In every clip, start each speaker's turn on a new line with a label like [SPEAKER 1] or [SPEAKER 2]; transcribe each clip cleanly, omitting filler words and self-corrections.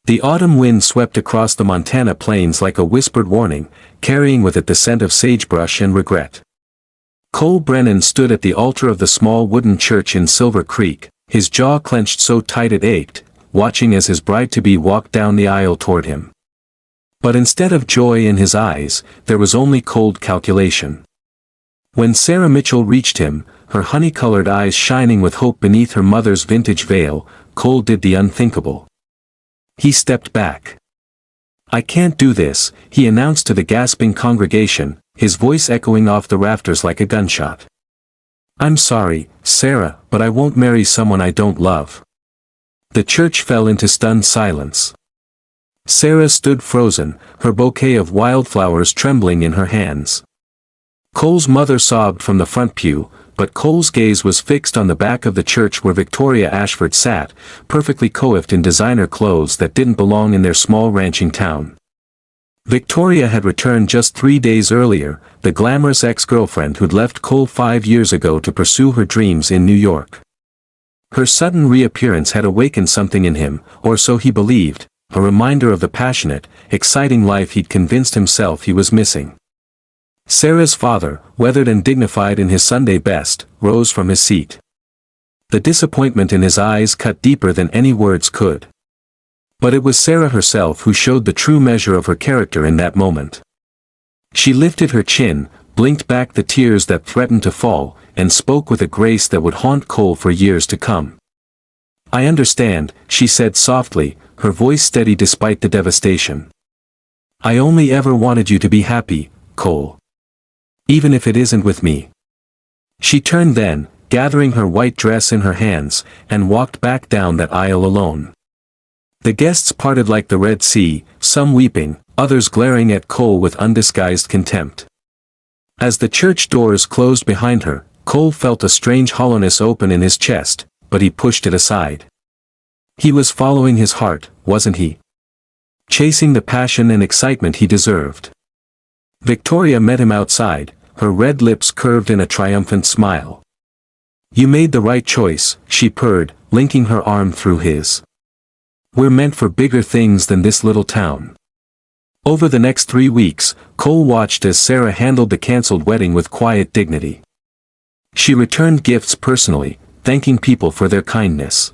[SPEAKER 1] The autumn wind swept across the Montana plains like a whispered warning, carrying with it the scent of sagebrush and regret. Cole Brennan stood at the altar of the small wooden church in Silver Creek, his jaw clenched so tight it ached, watching as his bride-to-be walked down the aisle toward him. But instead of joy in his eyes, there was only cold calculation. When Sarah Mitchell reached him, her honey-colored eyes shining with hope beneath her mother's vintage veil, Cole did the unthinkable. He stepped back. "I can't do this," he announced to the gasping congregation, his voice echoing off the rafters like a gunshot. "I'm sorry, Sarah, but I won't marry someone I don't love." The church fell into stunned silence. Sarah stood frozen, her bouquet of wildflowers trembling in her hands. Cole's mother sobbed from the front pew, but Cole's gaze was fixed on the back of the church where Victoria Ashford sat, perfectly coiffed in designer clothes that didn't belong in their small ranching town. Victoria had returned just 3 days earlier, the glamorous ex-girlfriend who'd left Cole 5 years ago to pursue her dreams in New York. Her sudden reappearance had awakened something in him, or so he believed, a reminder of the passionate, exciting life he'd convinced himself he was missing. Sarah's father, weathered and dignified in his Sunday best, rose from his seat. The disappointment in his eyes cut deeper than any words could. But it was Sarah herself who showed the true measure of her character in that moment. She lifted her chin, blinked back the tears that threatened to fall, and spoke with a grace that would haunt Cole for years to come. "I understand," she said softly, her voice steady despite the devastation. "I only ever wanted you to be happy, Cole. Even if it isn't with me." She turned then, gathering her white dress in her hands, and walked back down that aisle alone. The guests parted like the Red Sea, some weeping, others glaring at Cole with undisguised contempt. As the church doors closed behind her, Cole felt a strange hollowness open in his chest, but he pushed it aside. He was following his heart, wasn't he? Chasing the passion and excitement he deserved. Victoria met him outside, her red lips curved in a triumphant smile. "You made the right choice," she purred, linking her arm through his. "We're meant for bigger things than this little town." Over the next 3 weeks, Cole watched as Sarah handled the cancelled wedding with quiet dignity. She returned gifts personally, thanking people for their kindness.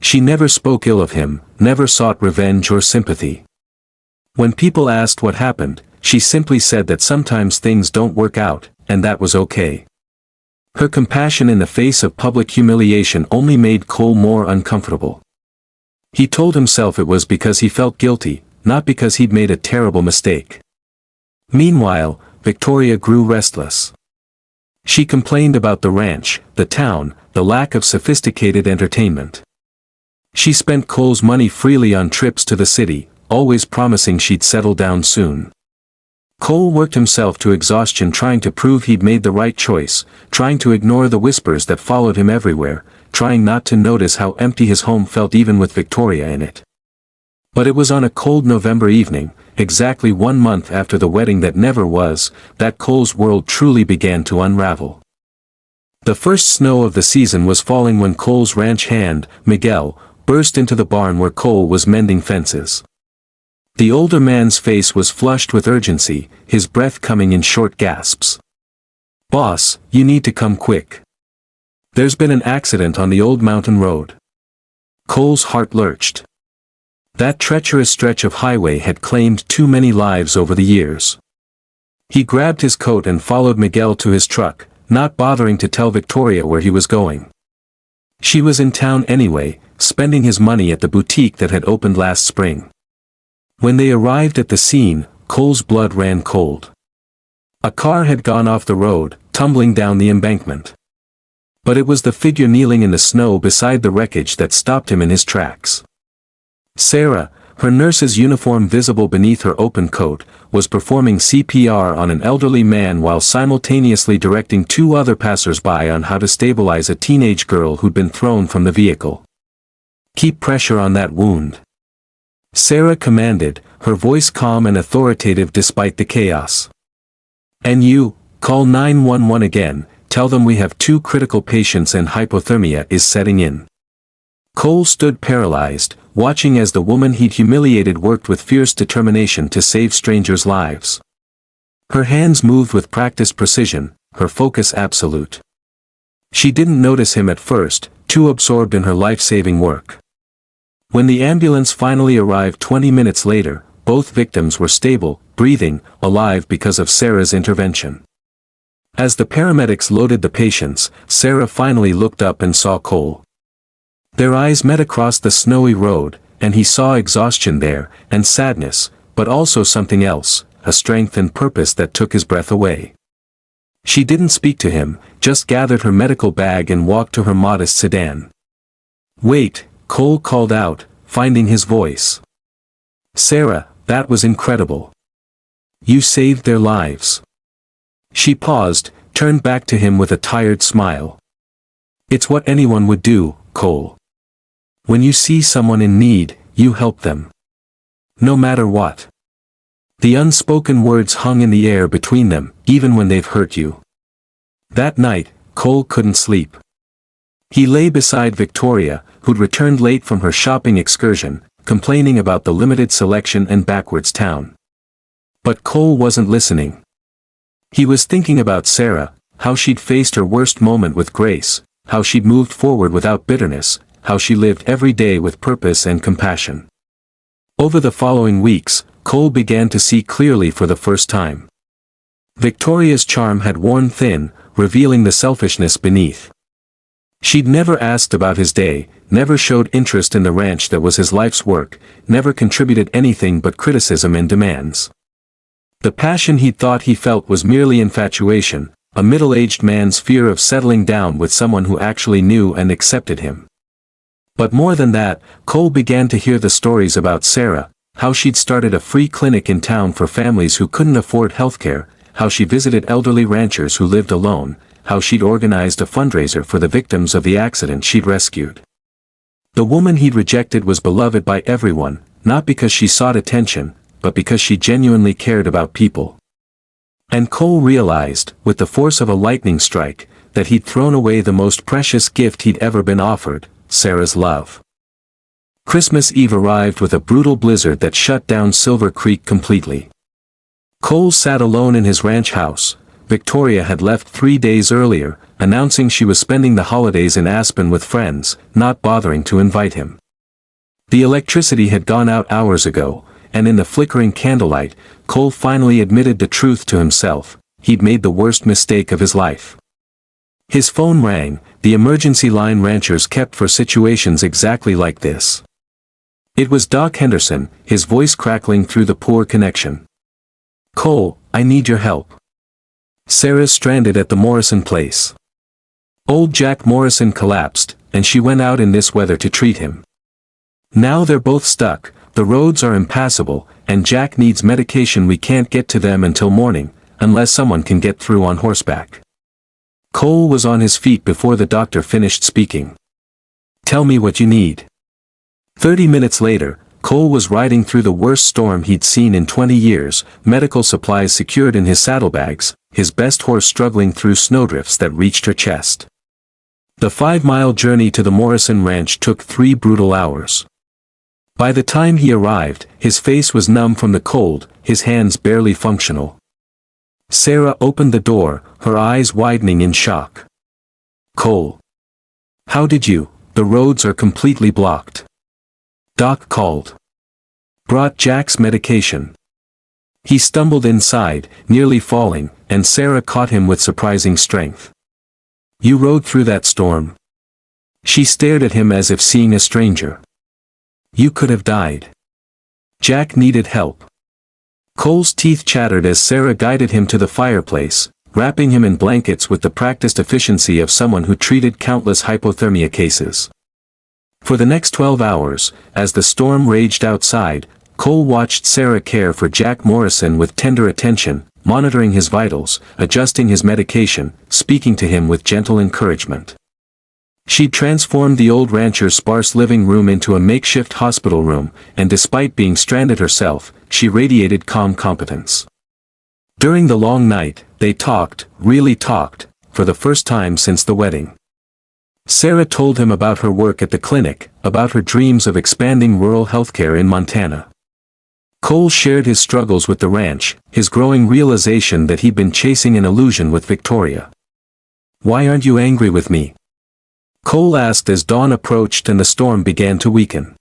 [SPEAKER 1] She never spoke ill of him, never sought revenge or sympathy. When people asked what happened, she simply said that sometimes things don't work out, and that was okay. Her compassion in the face of public humiliation only made Cole more uncomfortable. He told himself it was because he felt guilty, not because he'd made a terrible mistake. Meanwhile, Victoria grew restless. She complained about the ranch, the town, the lack of sophisticated entertainment. She spent Cole's money freely on trips to the city, always promising she'd settle down soon. Cole worked himself to exhaustion trying to prove he'd made the right choice, trying to ignore the whispers that followed him everywhere, trying not to notice how empty his home felt even with Victoria in it. But it was on a cold November evening, exactly 1 month after the wedding that never was, that Cole's world truly began to unravel. The first snow of the season was falling when Cole's ranch hand, Miguel, burst into the barn where Cole was mending fences. The older man's face was flushed with urgency, his breath coming in short gasps. "Boss, you need to come quick. There's been an accident on the old mountain road." Cole's heart lurched. That treacherous stretch of highway had claimed too many lives over the years. He grabbed his coat and followed Miguel to his truck, not bothering to tell Victoria where he was going. She was in town anyway, spending his money at the boutique that had opened last spring. When they arrived at the scene, Cole's blood ran cold. A car had gone off the road, tumbling down the embankment. But it was the figure kneeling in the snow beside the wreckage that stopped him in his tracks. Sarah, her nurse's uniform visible beneath her open coat, was performing CPR on an elderly man while simultaneously directing 2 other passers-by on how to stabilize a teenage girl who'd been thrown from the vehicle. "Keep pressure on that wound," Sarah commanded, her voice calm and authoritative despite the chaos. "And you, call 911 again, tell them we have 2 critical patients and hypothermia is setting in." Cole stood paralyzed, watching as the woman he'd humiliated worked with fierce determination to save strangers' lives. Her hands moved with practiced precision, her focus absolute. She didn't notice him at first, too absorbed in her life-saving work. When the ambulance finally arrived 20 minutes later, both victims were stable, breathing, alive because of Sarah's intervention. As the paramedics loaded the patients, Sarah finally looked up and saw Cole. Their eyes met across the snowy road, and he saw exhaustion there, and sadness, but also something else, a strength and purpose that took his breath away. She didn't speak to him, just gathered her medical bag and walked to her modest sedan. "Wait," Cole called out, finding his voice. "Sarah, that was incredible. You saved their lives." She paused, turned back to him with a tired smile. "It's what anyone would do, Cole. When you see someone in need, you help them. No matter what." The unspoken words hung in the air between them, even when they've hurt you. That night, Cole couldn't sleep. He lay beside Victoria, who'd returned late from her shopping excursion, complaining about the limited selection and backwards town. But Cole wasn't listening. He was thinking about Sarah, how she'd faced her worst moment with grace, how she'd moved forward without bitterness, how she lived every day with purpose and compassion. Over the following weeks, Cole began to see clearly for the first time. Victoria's charm had worn thin, revealing the selfishness beneath. She'd never asked about his day, never showed interest in the ranch that was his life's work, never contributed anything but criticism and demands. The passion he'd thought he felt was merely infatuation, a middle-aged man's fear of settling down with someone who actually knew and accepted him. But more than that, Cole began to hear the stories about Sarah, how she'd started a free clinic in town for families who couldn't afford healthcare, how she visited elderly ranchers who lived alone, how she'd organized a fundraiser for the victims of the accident she'd rescued. The woman he'd rejected was beloved by everyone, not because she sought attention, but because she genuinely cared about people. And Cole realized, with the force of a lightning strike, that he'd thrown away the most precious gift he'd ever been offered, Sarah's love. Christmas Eve arrived with a brutal blizzard that shut down Silver Creek completely. Cole sat alone in his ranch house. Victoria had left 3 days earlier, announcing she was spending the holidays in Aspen with friends, not bothering to invite him. The electricity had gone out hours ago, and in the flickering candlelight, Cole finally admitted the truth to himself: he'd made the worst mistake of his life. His phone rang, the emergency line ranchers kept for situations exactly like this. It was Doc Henderson, his voice crackling through the poor connection. "Cole, I need your help. Sarah's stranded at the Morrison place. Old Jack Morrison collapsed, and she went out in this weather to treat him. Now they're both stuck, the roads are impassable, and Jack needs medication. We can't get to them until morning, unless someone can get through on horseback." Cole was on his feet before the doctor finished speaking. "Tell me what you need." 30 minutes later, Cole was riding through the worst storm he'd seen in 20 years, medical supplies secured in his saddlebags, his best horse struggling through snowdrifts that reached her chest. The 5-mile journey to the Morrison Ranch took 3 brutal hours. By the time he arrived, his face was numb from the cold, his hands barely functional. Sarah opened the door, her eyes widening in shock. "Cole. How did you? The roads are completely blocked." Doc called. "Brought Jack's medication." He stumbled inside, nearly falling, and Sarah caught him with surprising strength. "You rode through that storm?" She stared at him as if seeing a stranger. "You could have died. Jack needed help." Cole's teeth chattered as Sarah guided him to the fireplace, wrapping him in blankets with the practiced efficiency of someone who treated countless hypothermia cases. For the next 12 hours, as the storm raged outside, Cole watched Sarah care for Jack Morrison with tender attention, monitoring his vitals, adjusting his medication, speaking to him with gentle encouragement. She'd transformed the old rancher's sparse living room into a makeshift hospital room, and despite being stranded herself, she radiated calm competence. During the long night, they talked, really talked, for the first time since the wedding. Sarah told him about her work at the clinic, about her dreams of expanding rural healthcare in Montana. Cole shared his struggles with the ranch, his growing realization that he'd been chasing an illusion with Victoria. "Why aren't you angry with me?" Cole asked as dawn approached and the storm began to weaken.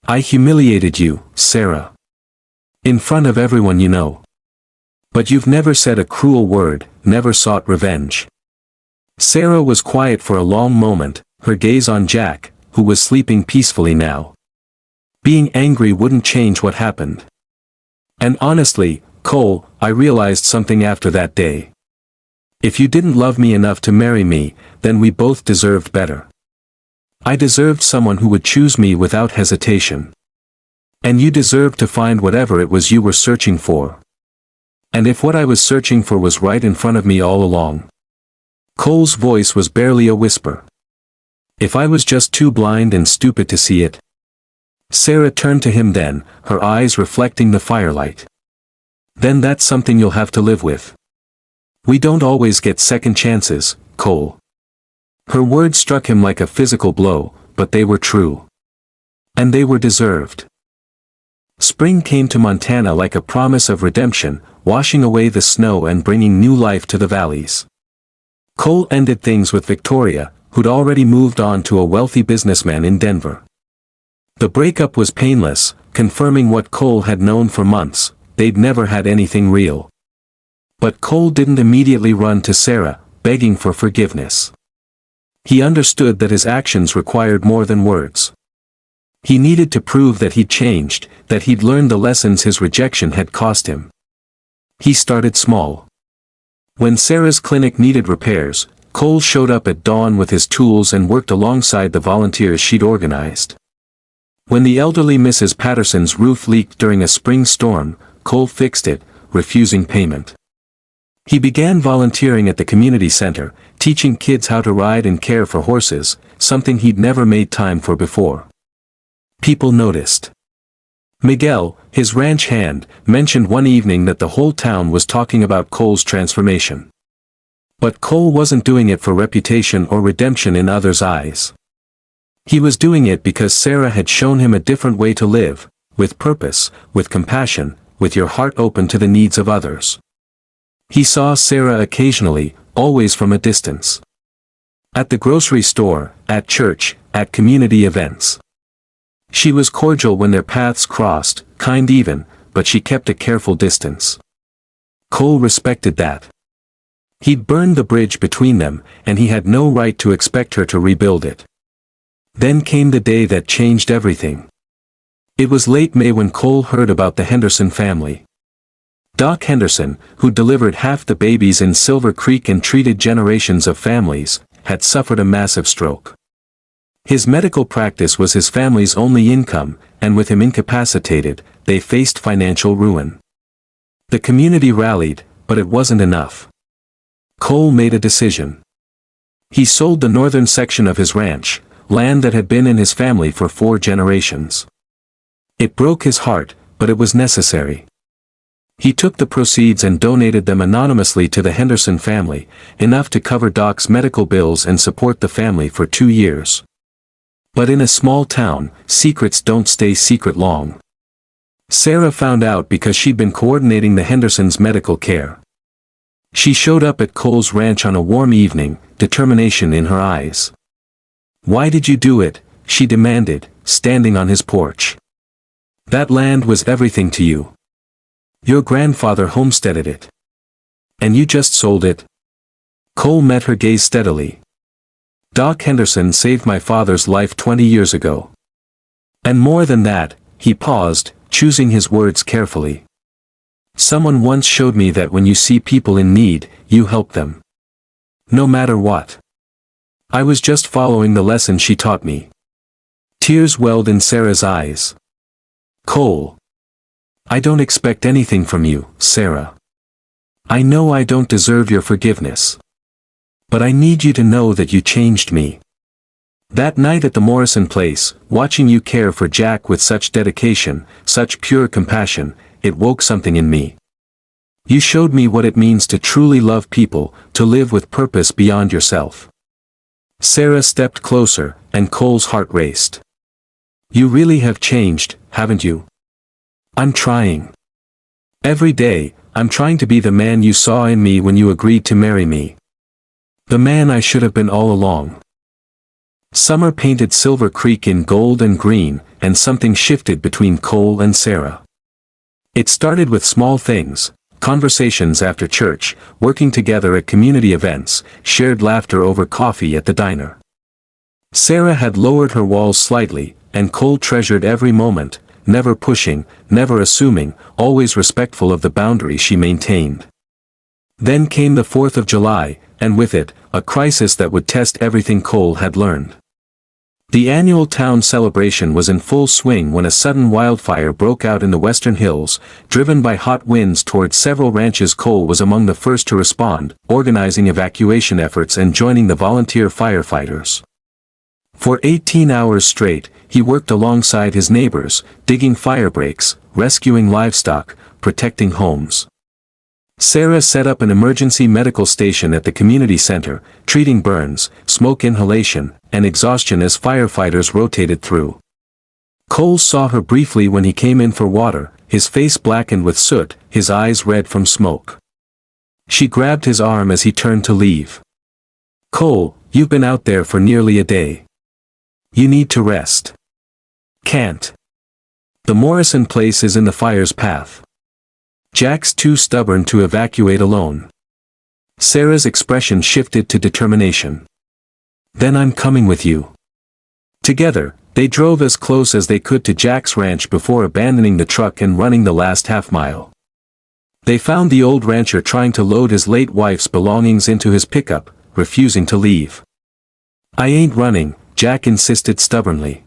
[SPEAKER 1] "I humiliated you, Sarah. In front of everyone you know. But you've never said a cruel word, never sought revenge." Sarah was quiet for a long moment, her gaze on Jack, who was sleeping peacefully now. Being angry wouldn't change what happened. "And honestly, Cole, I realized something after that day. If you didn't love me enough to marry me, then we both deserved better. I deserved someone who would choose me without hesitation. And you deserved to find whatever it was you were searching for. And if what I was searching for was right in front of me all along." Cole's voice was barely a whisper. "If I was just too blind and stupid to see it." Sarah turned to him then, her eyes reflecting the firelight. "Then that's something you'll have to live with. We don't always get second chances, Cole." Her words struck him like a physical blow, but they were true. And they were deserved. Spring came to Montana like a promise of redemption, washing away the snow and bringing new life to the valleys. Cole ended things with Victoria, who'd already moved on to a wealthy businessman in Denver. The breakup was painless, confirming what Cole had known for months: they'd never had anything real. But Cole didn't immediately run to Sarah, begging for forgiveness. He understood that his actions required more than words. He needed to prove that he'd changed, that he'd learned the lessons his rejection had cost him. He started small. When Sarah's clinic needed repairs, Cole showed up at dawn with his tools and worked alongside the volunteers she'd organized. When the elderly Mrs. Patterson's roof leaked during a spring storm, Cole fixed it, refusing payment. He began volunteering at the community center, teaching kids how to ride and care for horses, something he'd never made time for before. People noticed. Miguel, his ranch hand, mentioned one evening that the whole town was talking about Cole's transformation. But Cole wasn't doing it for reputation or redemption in others' eyes. He was doing it because Sarah had shown him a different way to live, with purpose, with compassion, with your heart open to the needs of others. He saw Sarah occasionally, always from a distance. At the grocery store, at church, at community events. She was cordial when their paths crossed, kind even, but she kept a careful distance. Cole respected that. He'd burned the bridge between them, and he had no right to expect her to rebuild it. Then came the day that changed everything. It was late May when Cole heard about the Henderson family. Doc Henderson, who delivered half the babies in Silver Creek and treated generations of families, had suffered a massive stroke. His medical practice was his family's only income, and with him incapacitated, they faced financial ruin. The community rallied, but it wasn't enough. Cole made a decision. He sold the northern section of his ranch, land that had been in his family for 4 generations. It broke his heart, but it was necessary. He took the proceeds and donated them anonymously to the Henderson family, enough to cover Doc's medical bills and support the family for 2 years. But in a small town, secrets don't stay secret long. Sarah found out because she'd been coordinating the Hendersons' medical care. She showed up at Cole's ranch on a warm evening, determination in her eyes. "Why did you do it?" she demanded, standing on his porch. "That land was everything to you. Your grandfather homesteaded it. And you just sold it?" Cole met her gaze steadily. "Doc Henderson saved my father's life 20 years ago. And more than that," he paused, choosing his words carefully. "Someone once showed me that when you see people in need, you help them. No matter what. I was just following the lesson she taught me." Tears welled in Sarah's eyes. "Cole. I don't expect anything from you, Sarah. I know I don't deserve your forgiveness. But I need you to know that you changed me. That night at the Morrison place, watching you care for Jack with such dedication, such pure compassion, it woke something in me. You showed me what it means to truly love people, to live with purpose beyond yourself." Sarah stepped closer, and Cole's heart raced. You really have changed, haven't you? I'm trying. Every day, I'm trying to be the man you saw in me when you agreed to marry me. The man I should have been all along. Summer painted Silver Creek in gold and green, and something shifted between Cole and Sarah. It started with small things, conversations after church, working together at community events, shared laughter over coffee at the diner. Sarah had lowered her walls slightly, and Cole treasured every moment, never pushing, never assuming, always respectful of the boundaries she maintained. Then came the 4th of July, and with it, a crisis that would test everything Cole had learned. The annual town celebration was in full swing when a sudden wildfire broke out in the western hills, driven by hot winds towards several ranches. Cole was among the first to respond, organizing evacuation efforts and joining the volunteer firefighters. For 18 hours straight, he worked alongside his neighbors, digging fire breaks, rescuing livestock, protecting homes. Sarah set up an emergency medical station at the community center, treating burns, smoke inhalation, and exhaustion as firefighters rotated through. Cole saw her briefly when he came in for water, his face blackened with soot, his eyes red from smoke. She grabbed his arm as he turned to leave. Cole, you've been out there for nearly a day. You need to rest. Can't. The Morrison place is in the fire's path. Jack's too stubborn to evacuate alone. Sarah's expression shifted to determination. Then I'm coming with you. Together, they drove as close as they could to Jack's ranch before abandoning the truck and running the last half-mile. They found the old rancher trying to load his late wife's belongings into his pickup, refusing to leave. I ain't running, Jack insisted stubbornly.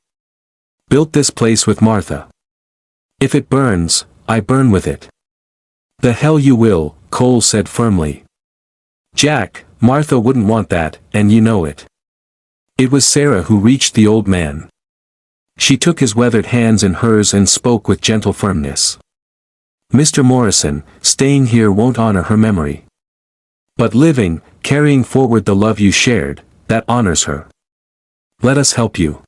[SPEAKER 1] Built this place with Martha. If it burns, I burn with it. The hell you will, Cole said firmly. Jack, Martha wouldn't want that, and you know it. It was Sarah who reached the old man. She took his weathered hands in hers and spoke with gentle firmness. Mr. Morrison, staying here won't honor her memory. But living, carrying forward the love you shared, that honors her. Let us help you.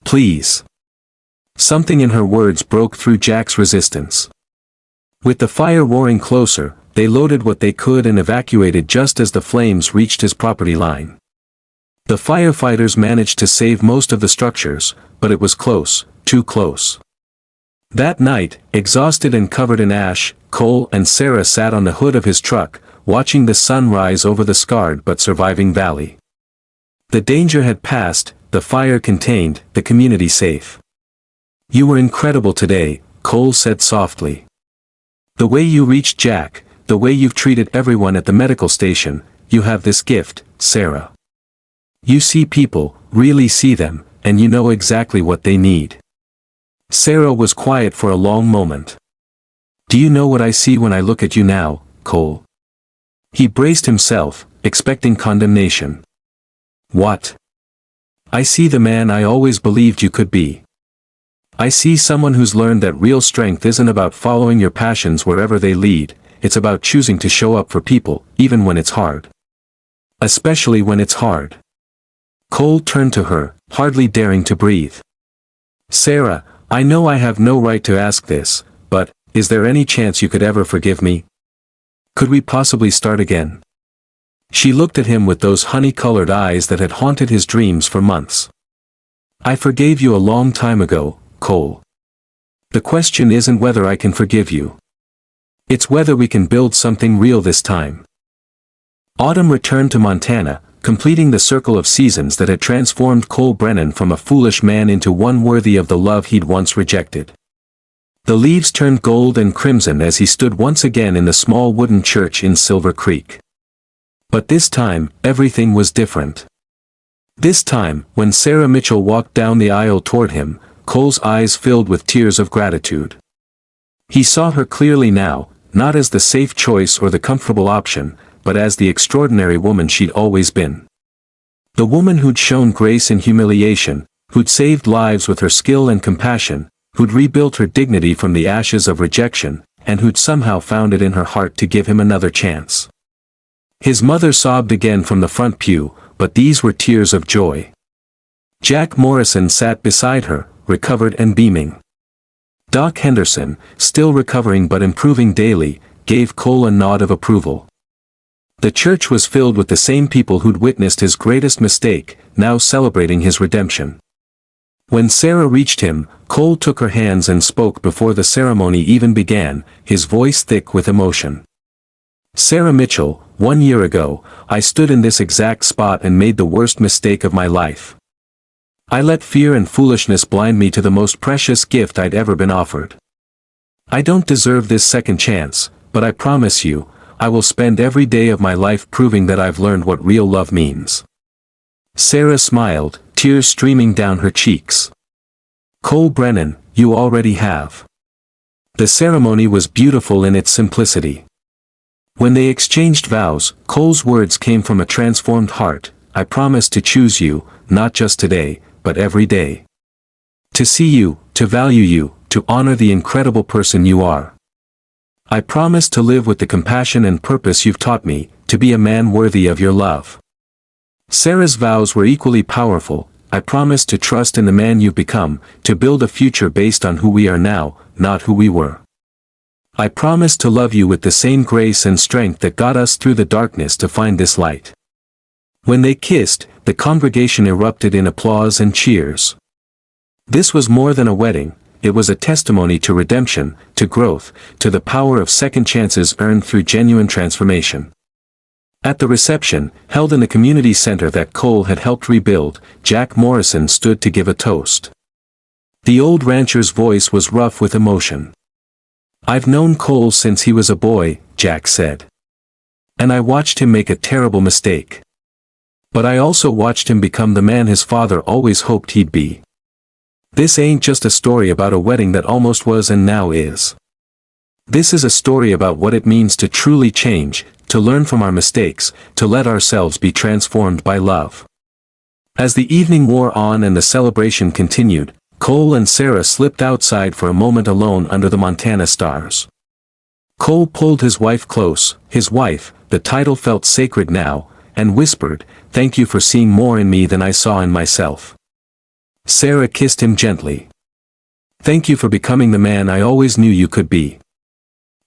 [SPEAKER 1] Please. Something in her words broke through Jack's resistance. With the fire roaring closer, they loaded what they could and evacuated just as the flames reached his property line. The firefighters managed to save most of the structures, but it was close, too close. That night, exhausted and covered in ash, Cole and Sarah sat on the hood of his truck, watching the sun rise over the scarred but surviving valley. The danger had passed, the fire contained, the community safe. You were incredible today, Cole said softly. The way you reached Jack, the way you've treated everyone at the medical station, you have this gift, Sarah. You see people, really see them, and you know exactly what they need. Sarah was quiet for a long moment. Do you know what I see when I look at you now, Cole? He braced himself, expecting condemnation. What? I see the man I always believed you could be. I see someone who's learned that real strength isn't about following your passions wherever they lead, it's about choosing to show up for people, even when it's hard. Especially when it's hard. Cole turned to her, hardly daring to breathe. Sarah, I know I have no right to ask this, but, is there any chance you could ever forgive me? Could we possibly start again? She looked at him with those honey-colored eyes that had haunted his dreams for months. I forgave you a long time ago, Cole. The question isn't whether I can forgive you. It's whether we can build something real this time. Autumn returned to Montana, completing the circle of seasons that had transformed Cole Brennan from a foolish man into one worthy of the love he'd once rejected. The leaves turned gold and crimson as he stood once again in the small wooden church in Silver Creek. But this time, everything was different. This time, when Sarah Mitchell walked down the aisle toward him, Cole's eyes filled with tears of gratitude. He saw her clearly now, not as the safe choice or the comfortable option, but as the extraordinary woman she'd always been. The woman who'd shown grace in humiliation, who'd saved lives with her skill and compassion, who'd rebuilt her dignity from the ashes of rejection, and who'd somehow found it in her heart to give him another chance. His mother sobbed again from the front pew, but these were tears of joy. Jack Morrison sat beside her, recovered and beaming. Doc Henderson, still recovering but improving daily, gave Cole a nod of approval. The church was filled with the same people who'd witnessed his greatest mistake, now celebrating his redemption. When Sarah reached him, Cole took her hands and spoke before the ceremony even began, his voice thick with emotion. "Sarah Mitchell, 1 year ago, I stood in this exact spot and made the worst mistake of my life. I let fear and foolishness blind me to the most precious gift I'd ever been offered. I don't deserve this second chance, but I promise you, I will spend every day of my life proving that I've learned what real love means." Sarah smiled, tears streaming down her cheeks. "Cole Brennan, you already have." The ceremony was beautiful in its simplicity. When they exchanged vows, Cole's words came from a transformed heart. "I promise to choose you, not just today, but every day. To see you, to value you, to honor the incredible person you are. I promise to live with the compassion and purpose you've taught me, to be a man worthy of your love." Sarah's vows were equally powerful. "I promise to trust in the man you've become, to build a future based on who we are now, not who we were. I promise to love you with the same grace and strength that got us through the darkness to find this light." When they kissed, the congregation erupted in applause and cheers. This was more than a wedding, it was a testimony to redemption, to growth, to the power of second chances earned through genuine transformation. At the reception, held in the community center that Cole had helped rebuild, Jack Morrison stood to give a toast. The old rancher's voice was rough with emotion. "I've known Cole since he was a boy," Jack said. "And I watched him make a terrible mistake. But I also watched him become the man his father always hoped he'd be. This ain't just a story about a wedding that almost was and now is. This is a story about what it means to truly change, to learn from our mistakes, to let ourselves be transformed by love." As the evening wore on and the celebration continued, Cole and Sarah slipped outside for a moment alone under the Montana stars. Cole pulled his wife close, his wife, the title felt sacred now, and whispered, "Thank you for seeing more in me than I saw in myself." Sarah kissed him gently. "Thank you for becoming the man I always knew you could be.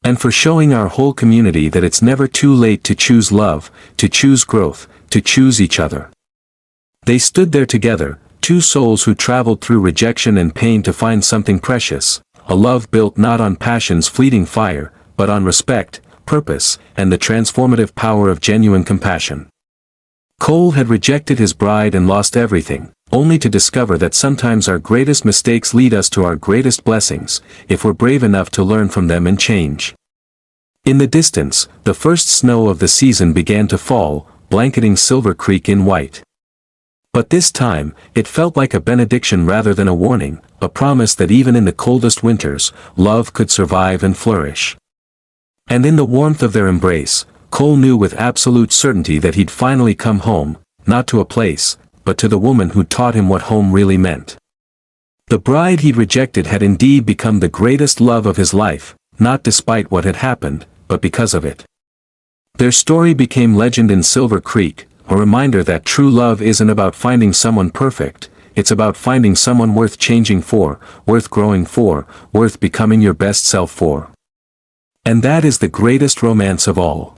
[SPEAKER 1] And for showing our whole community that it's never too late to choose love, to choose growth, to choose each other." They stood there together, two souls who traveled through rejection and pain to find something precious, a love built not on passion's fleeting fire, but on respect, purpose, and the transformative power of genuine compassion. Cole had rejected his bride and lost everything, only to discover that sometimes our greatest mistakes lead us to our greatest blessings, if we're brave enough to learn from them and change. In the distance, the first snow of the season began to fall, blanketing Silver Creek in white. But this time, it felt like a benediction rather than a warning, a promise that even in the coldest winters, love could survive and flourish. And in the warmth of their embrace, Cole knew with absolute certainty that he'd finally come home, not to a place, but to the woman who taught him what home really meant. The bride he'd rejected had indeed become the greatest love of his life, not despite what had happened, but because of it. Their story became legend in Silver Creek, a reminder that true love isn't about finding someone perfect, it's about finding someone worth changing for, worth growing for, worth becoming your best self for. And that is the greatest romance of all.